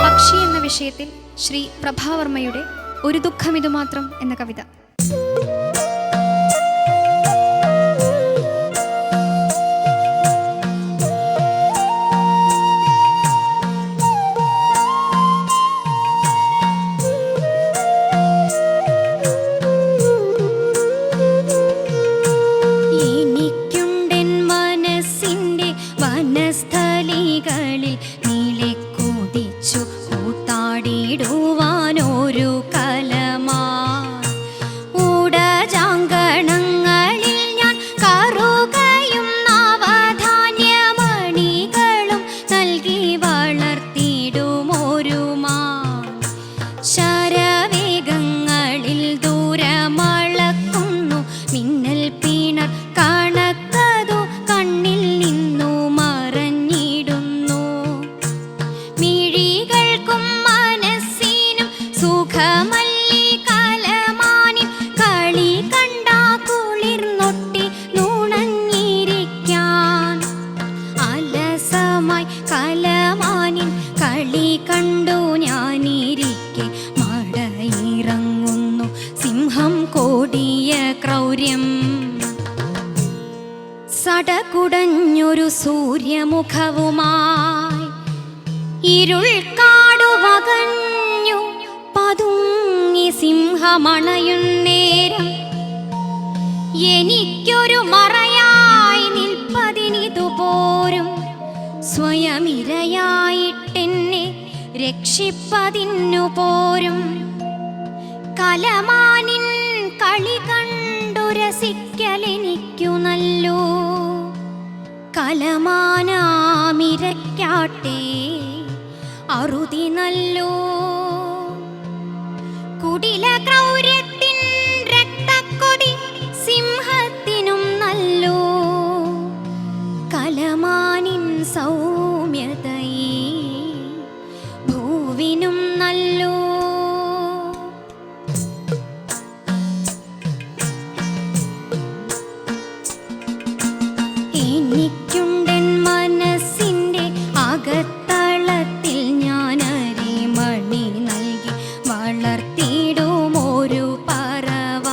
പക്ഷി എന്ന വിഷയത്തിൽ ശ്രീ പ്രഭാവർമ്മയുടെ ഒരു ദുഃഖം ഇതുമാത്രം എന്ന കവിത. ടുവാനൊരു കലമാ ഊടജാങ്കണങ്ങളിൽ ഞാൻ കറുകയും നവധാന്യമണികളും നൽകി വളർത്തിടുമൊരു മാൻ. ശരവേഗങ്ങളിൽ ദൂരമളക്കുന്നു മിന്നൽ പിണർ കണക്കതു കണ്ണിൽ നിന്നു മറഞ്ഞിടുന്നു. മിഴികൾക്കും സുഖമല്ലി കലമാനിൻ കളി കണ്ടാ കുളിർന്നൊട്ടി നുണഞ്ഞിരിക്കാൻ. അലസമായി കലമാനിൻ കളി കണ്ടു ഞാനിരിക്കെ മടയിറങ്ങുന്നു സിംഹം കൊടിയ ക്രൗര്യം. സടകുടഞ്ഞൊരു സൂര്യമുഖവുമായി ഇരുൾ കാടുവകഞ്ഞു പതുങ്ങി സിംഹമണയുന്നേരം. എനിക്കൊരു മറയായി നിൽപ്പതിനിതുപോരും സ്വയമിരയായിട്ടെന്നെ രക്ഷിപ്പതിന്നു പോരും. കലമാനിൻ കളി കണ്ടു രസിക്കലെനിക്കു നല്ലോ. കലമാനാമിരക്കാട്ടെ അറുതി നല്ലോ. കുടില ക്രൗര്യത്തിൻ രക്തക്കൊതി സിംഹത്തിനും നല്ലോ. കലമാനിൻ സൗമ്യതയെ ഭൂവിനും നല്ലോ. എനിക്കുണ്ടെൻ മനസ്സിൻ്റെ അകത്തളത്തിൽ ഞാനരിമണി നൽകി വളർത്തിടുമൊരു പറവ.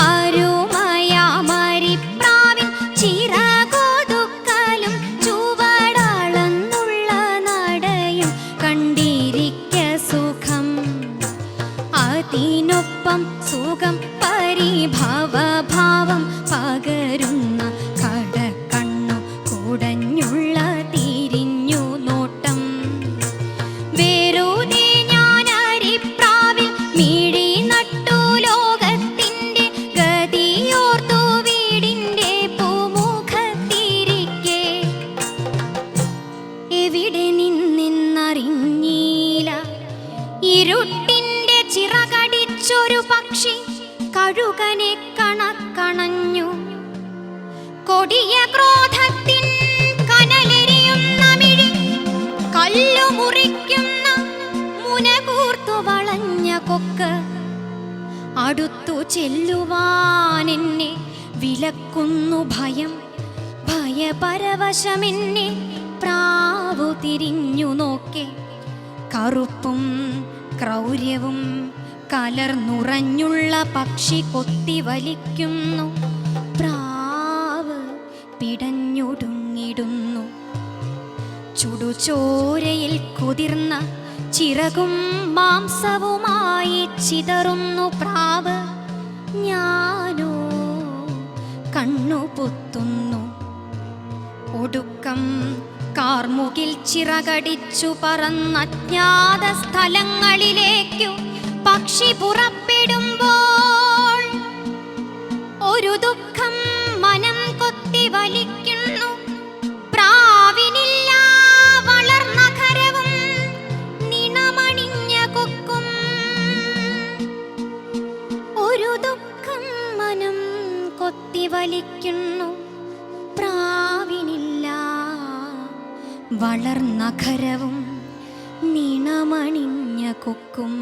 അരുമയാമരിപ്രാവിൻ ചിറകൊതുക്കലും ചുവടളന്നുള്ള നടയും കണ്ടിരിക്ക സുഖം. അതിനൊപ്പം സുഖം പരിഭവഭാവം പകരുന്ന കടക്കണ്ണു കുടഞ്ഞുള്ള തിരിഞ്ഞു നോട്ടം. വെറുതെ ഞാൻ അരിപ്രാവിൽ മിഴി നട്ടു ലോകത്തിൻ്റെ ഗതിയോർത്തു വീടിൻ്റെ പൂമുഖത്തിരിക്കെ. എവിടെ നിന്നെന്നറിഞ്ഞീല ഇരുട്ടിൻ്റെ ചിറകടിച്ചൊരു പക്ഷി കഴുകനെ കണക്കണഞ്ഞു. കൊടിയ ക്രോധത്തിൻ കനലെരിയുന്ന മിഴി കല്ലു മുറിക്കുന്ന മുനകൂർത്തു വളഞ്ഞ കൊക്ക്. അടുത്തു ചെല്ലുവാനെന്നെ വിലക്കുന്നു ഭയം. ഭയപരവശമെന്നെ പ്രാവു തിരിഞ്ഞു നോക്കെ. കറുപ്പും ക്രൗര്യവും കലർന്നുറഞ്ഞുള്ള പക്ഷി കൊത്തി വലിക്കുന്നു. പ്രാവ് പിടഞ്ഞൊടുങ്ങിടുന്നു. ചുടുചോരയിൽ കുതിർന്ന ചിറകും മാംസവുമായി ചിതറുന്നു പ്രാവ്. ഞാനോ കണ്ണു പൊത്തുന്നു. ഒടുക്കം കാർമുകിൽ ചിറകടിച്ചു പറന്നജ്ഞാത സ്ഥലങ്ങളിലേക്കു പക്ഷി പുറപ്പെടുമ്പോൾ ഒരു ദുഃഖം മനം കൊത്തി വലിക്കുന്നു. പ്രാവിനില്ല വളർനഖരവും നിണമണിഞ്ഞ കൊക്കും. ഒരു ദുഃഖം മനം കൊത്തി വലിക്കുന്നു. പ്രാവിനില്ല വളർനഖരവും നിണമണിഞ്ഞ കൊക്കും.